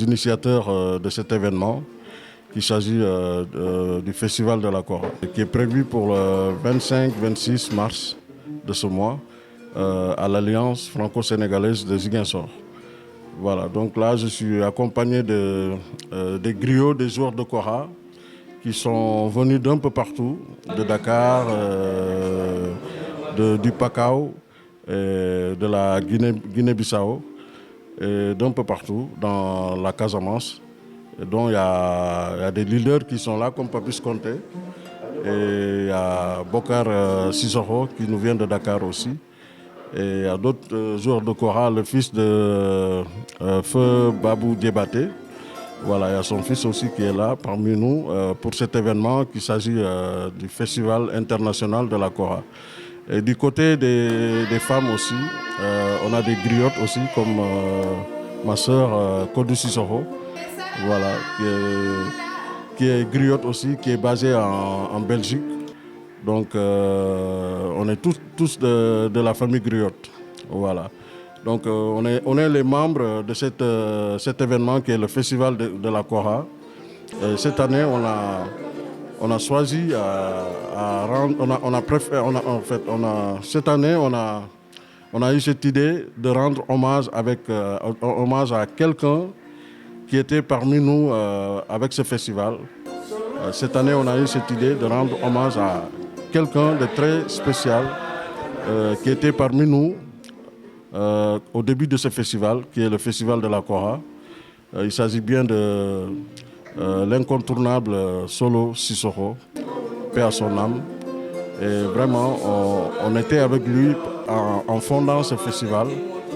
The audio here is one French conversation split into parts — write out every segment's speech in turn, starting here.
les initiateurs de cet événement. Il s'agit du Festival de la Kora, qui est prévu pour le 25-26 mars de ce mois à l'Alliance franco-sénégalaise de Ziguinchor. Voilà, donc là je suis accompagné des griots, des joueurs de Kora qui sont venus d'un peu partout, de Dakar, du Pacao, de la Guinée-Bissau, et d'un peu partout dans la Casamance. Et donc il y a des leaders qui sont là comme Papis Conté. Et il y a Bokar Sissoko qui nous vient de Dakar aussi. Et il y a d'autres joueurs de Kora, le fils de Feu Babou Diébaté. Voilà, il y a son fils aussi qui est là parmi nous pour cet événement qui s'agit du Festival international de la Kora. Et du côté des femmes aussi, on a des griottes aussi comme ma sœur Kodou Sissoko. Voilà, qui est griotte aussi, qui est basée en Belgique. Donc on est tous de la famille griotte. Voilà. Donc on est les membres de cet événement qui est le Festival de la Kora. Cette année, on a choisi à rendre, cette année, on a eu cette idée de rendre hommage hommage à quelqu'un qui était parmi nous avec ce festival. Cette année, on a eu cette idée de rendre hommage à quelqu'un de très spécial qui était parmi nous au début de ce festival, qui est le Festival de la Kora. Il s'agit bien de l'incontournable Solo Sissoko, paix à son âme. Et vraiment, on était avec lui en fondant ce festival,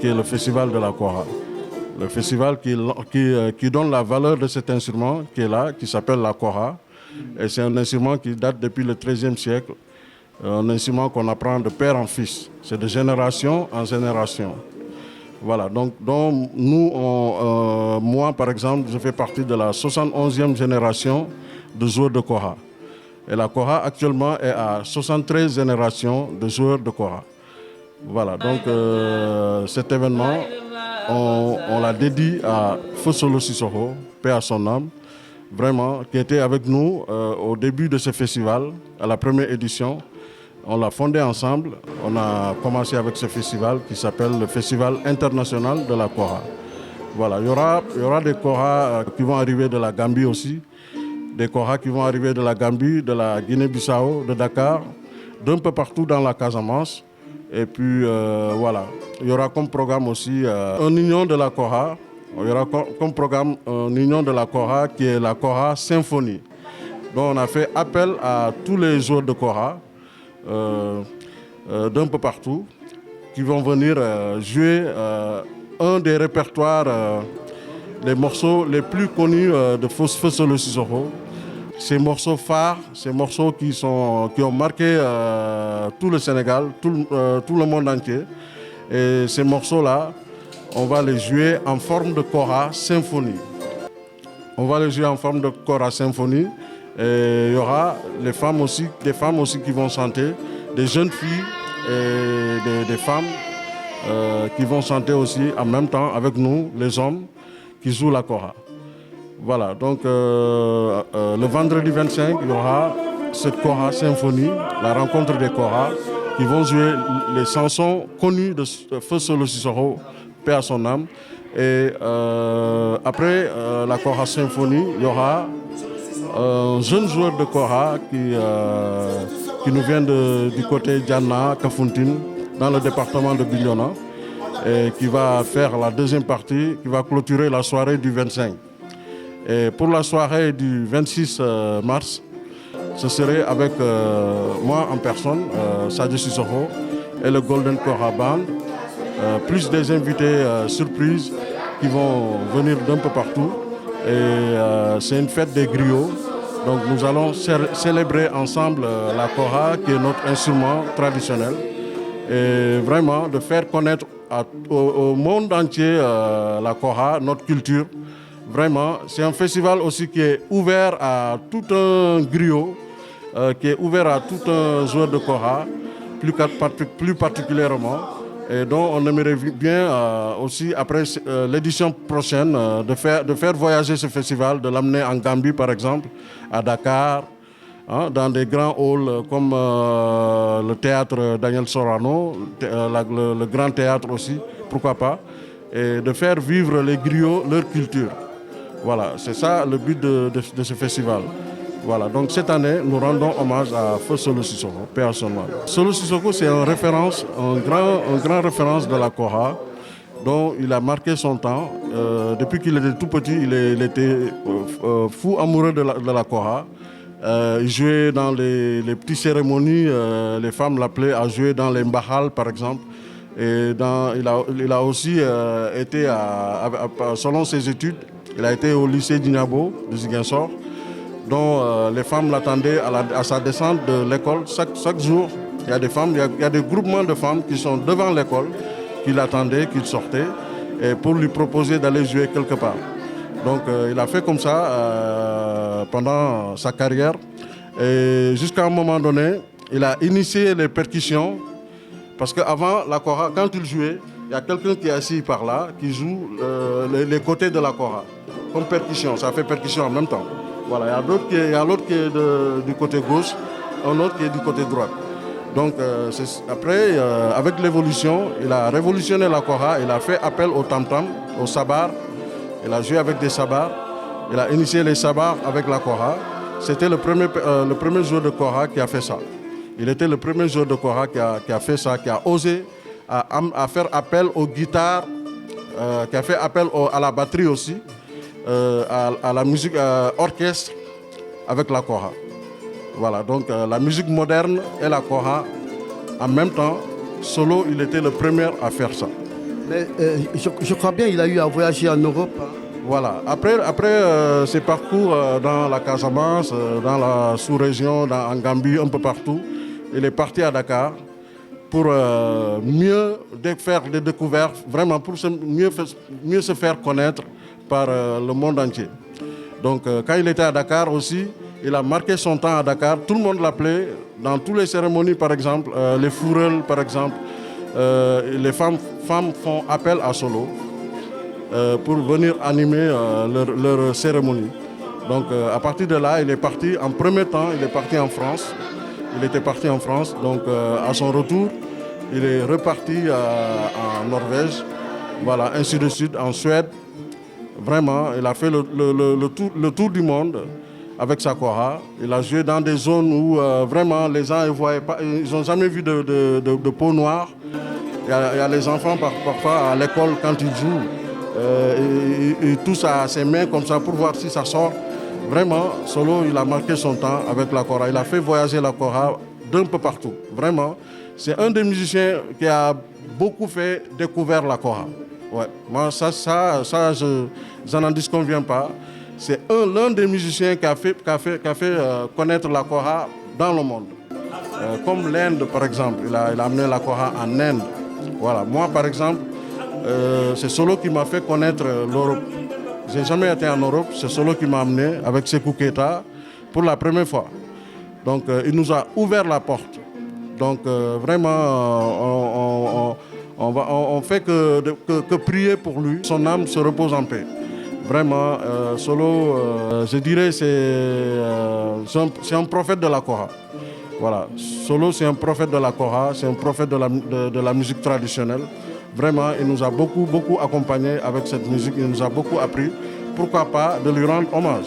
qui est le Festival de la Kora. Le festival qui donne la valeur de cet instrument qui est là, qui s'appelle la Kora. Et c'est un instrument qui date depuis le XIIIe siècle, un instrument qu'on apprend de père en fils. C'est de génération en génération. Voilà, donc nous, moi par exemple, je fais partie de la 71e génération de joueurs de Kora. Et la Kora actuellement est à 73 générations de joueurs de Kora. Voilà, donc cet événement, on l'a dédié à Feu Solo Sissoko, paix à son âme, vraiment, qui était avec nous au début de ce festival, à la première édition. On l'a fondé ensemble. On a commencé avec ce festival qui s'appelle le Festival international de la Kora. Voilà, il y aura des Kora qui vont arriver de la Gambie aussi, des Kora qui vont arriver de la Gambie, de la Guinée-Bissau, de Dakar, d'un peu partout dans la Casamance. Et puis voilà, il y aura comme programme aussi une union de la Kora. Il y aura comme programme une union de la Kora qui est la Kora Symphonie. Donc on a fait appel à tous les joueurs de Kora d'un peu partout qui vont venir jouer un des répertoires, les morceaux les plus connus de Feu Solo Sissoko. Ces morceaux phares, ces morceaux qui ont marqué tout le Sénégal, tout le monde entier. Et ces morceaux-là, on va les jouer en forme de Kora Symphonie. On va les jouer en forme de Kora Symphonie. Et il y aura des femmes aussi qui vont chanter, des jeunes filles et des femmes qui vont chanter aussi en même temps avec nous, les hommes qui jouent la Kora. Voilà, donc le vendredi 25, il y aura cette Kora Symphonie, la rencontre des Kora, qui vont jouer les chansons connues de Feu Solo Sissoko, paix à son âme. Et après la Kora Symphonie, il y aura un jeune joueur de Kora qui nous vient du côté Diana, Kafountine, dans le département de Bignona, et qui va faire la deuxième partie, qui va clôturer la soirée du 25. Et pour la soirée du 26 mars, ce serait avec moi en personne, Sadio Sissoko, et le Golden Kora Band, plus des invités surprises qui vont venir d'un peu partout. Et c'est une fête des griots. Donc nous allons célébrer ensemble la Kora, qui est notre instrument traditionnel. Et vraiment de faire connaître au monde entier la Kora, notre culture. Vraiment, c'est un festival aussi qui est ouvert à tout un griot, qui est ouvert à tout un joueur de Kora, plus particulièrement. Et donc on aimerait bien aussi, après l'édition prochaine, de faire voyager ce festival, de l'amener en Gambie par exemple, à Dakar, hein, dans des grands halls comme le théâtre Daniel Sorano, le grand théâtre aussi, pourquoi pas, et de faire vivre les griots leur culture. Voilà, c'est ça le but de ce festival. Voilà, donc cette année, nous rendons hommage à Feu Solo Sissoko, paix à son âme. Solo Sissoko, c'est un grand référence de la Kora, dont il a marqué son temps. Depuis qu'il était tout petit, il était fou amoureux de la Kora. Il jouait dans les petites cérémonies, les femmes l'appelaient à jouer dans les mbahal par exemple. Et il a aussi été, selon ses études, il a été au lycée d'Ignabo de Ziguinchor, dont les femmes l'attendaient à sa descente de l'école. Chaque jour, il y a des femmes, il y a des groupements de femmes qui sont devant l'école, qui l'attendaient, qui sortaient, et pour lui proposer d'aller jouer quelque part. Donc il a fait comme ça pendant sa carrière. Et jusqu'à un moment donné, il a initié les percussions. Parce qu'avant, la kora, quand il jouait, il y a quelqu'un qui est assis par là, qui joue les côtés de la kora, comme percussion, ça fait percussion en même temps. Voilà, il y a l'autre qui est du côté gauche, un autre qui est du côté droit. Donc après, avec l'évolution, il a révolutionné la kora, il a fait appel au tam-tam, au sabar, il a joué avec des sabars, il a initié les sabars avec la kora. C'était le premier joueur de kora qui a fait ça. Il était le premier joueur de kora qui a fait ça, qui a osé à faire appel aux guitares, qui a fait appel à la batterie aussi, à la musique orchestre avec la kora. Voilà, donc la musique moderne et la kora en même temps. Solo, il était le premier à faire ça. Mais je crois bien qu'il a eu à voyager en Europe. Hein. Voilà. Après ses parcours dans la Casamance, dans la sous-région, en Gambie, un peu partout, il est parti à Dakar pour mieux faire des découvertes, vraiment pour mieux se faire connaître par le monde entier. Donc quand il était à Dakar aussi, il a marqué son temps à Dakar. Tout le monde l'appelait dans toutes les cérémonies, par exemple, les fourrels, par exemple. Les femmes font appel à Solo pour venir animer leur cérémonie. Donc à partir de là, il est parti, en premier temps, il est parti en France. Il était parti en France, donc à son retour, il est reparti en Norvège, voilà, ainsi de suite, en Suède. Vraiment, il a fait le tour du monde avec sa kora. Il a joué dans des zones où vraiment les gens ils n'ont jamais vu de peau noire. Il y a les enfants parfois à l'école quand ils jouent, ils touchent à ses mains comme ça pour voir si ça sort. Vraiment, Solo, il a marqué son temps avec la kora. Il a fait voyager la kora d'un peu partout. Vraiment, c'est un des musiciens qui a beaucoup fait découvrir la kora. Ouais. Moi, je n'en disconviens pas. C'est l'un des musiciens qui a fait connaître la kora dans le monde. Comme l'Inde, par exemple. Il a amené la kora en Inde. Voilà. Moi, par exemple, c'est Solo qui m'a fait connaître l'Europe. Je n'ai jamais été en Europe, c'est Solo qui m'a amené avec Sekou Keita pour la première fois. Donc il nous a ouvert la porte. Donc vraiment, on fait que prier pour lui. Son âme se repose en paix. Vraiment, Solo, je dirais, c'est un prophète de la kora. Voilà, Solo, c'est un prophète de la kora, c'est un prophète de la musique traditionnelle. Vraiment, il nous a beaucoup accompagnés avec cette musique, il nous a beaucoup appris. Pourquoi pas de lui rendre hommage.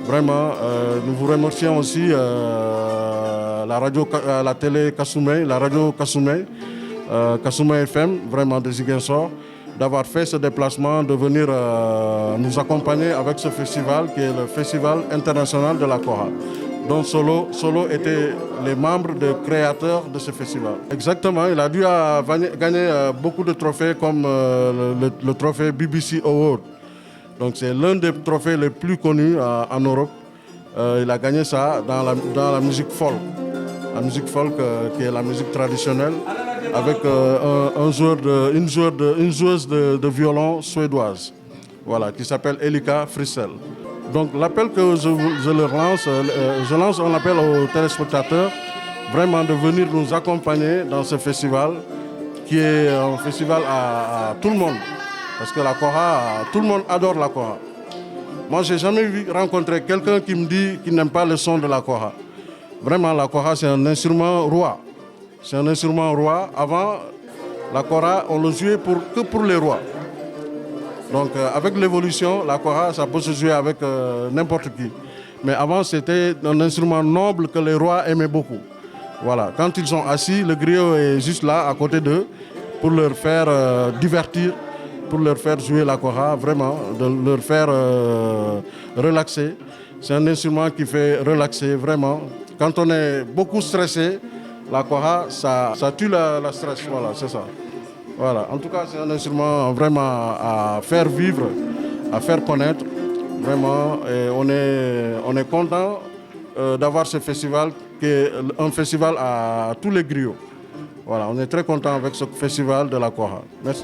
Vraiment, nous vous remercions aussi la télé Kasumé, la radio Kasumé, Kasumé FM, vraiment de Ziguinchor, d'avoir fait ce déplacement, de venir nous accompagner avec ce festival qui est le Festival international de la Kora. Donc Solo était les membres de créateurs de ce festival. Exactement, il a dû gagner beaucoup de trophées comme le trophée BBC Award. Donc c'est l'un des trophées les plus connus en Europe. Il a gagné ça dans la musique folk. La musique folk qui est la musique traditionnelle avec une joueuse de violon suédoise, voilà, qui s'appelle Elika Frissel. Donc l'appel que je lance un appel aux téléspectateurs, vraiment de venir nous accompagner dans ce festival qui est un festival à tout le monde. Parce que la kora, tout le monde adore la kora. Moi, je n'ai jamais rencontré quelqu'un qui me dit qu'il n'aime pas le son de la kora. Vraiment, la kora, c'est un instrument roi. C'est un instrument roi. Avant, la kora, on le jouait que pour les rois. Donc, avec l'évolution, la kora, ça peut se jouer avec n'importe qui. Mais avant, c'était un instrument noble que les rois aimaient beaucoup. Voilà. Quand ils sont assis, le griot est juste là, à côté d'eux, pour leur faire divertir, pour leur faire jouer la kora, vraiment, de leur faire relaxer. C'est un instrument qui fait relaxer, vraiment. Quand on est beaucoup stressé, la kora, ça tue la stress. Voilà, c'est ça. Voilà. En tout cas, c'est un instrument vraiment à faire vivre, à faire connaître. Vraiment, et on est content d'avoir ce festival, qui est un festival à tous les griots. Voilà, on est très content avec ce festival de la kora. Merci.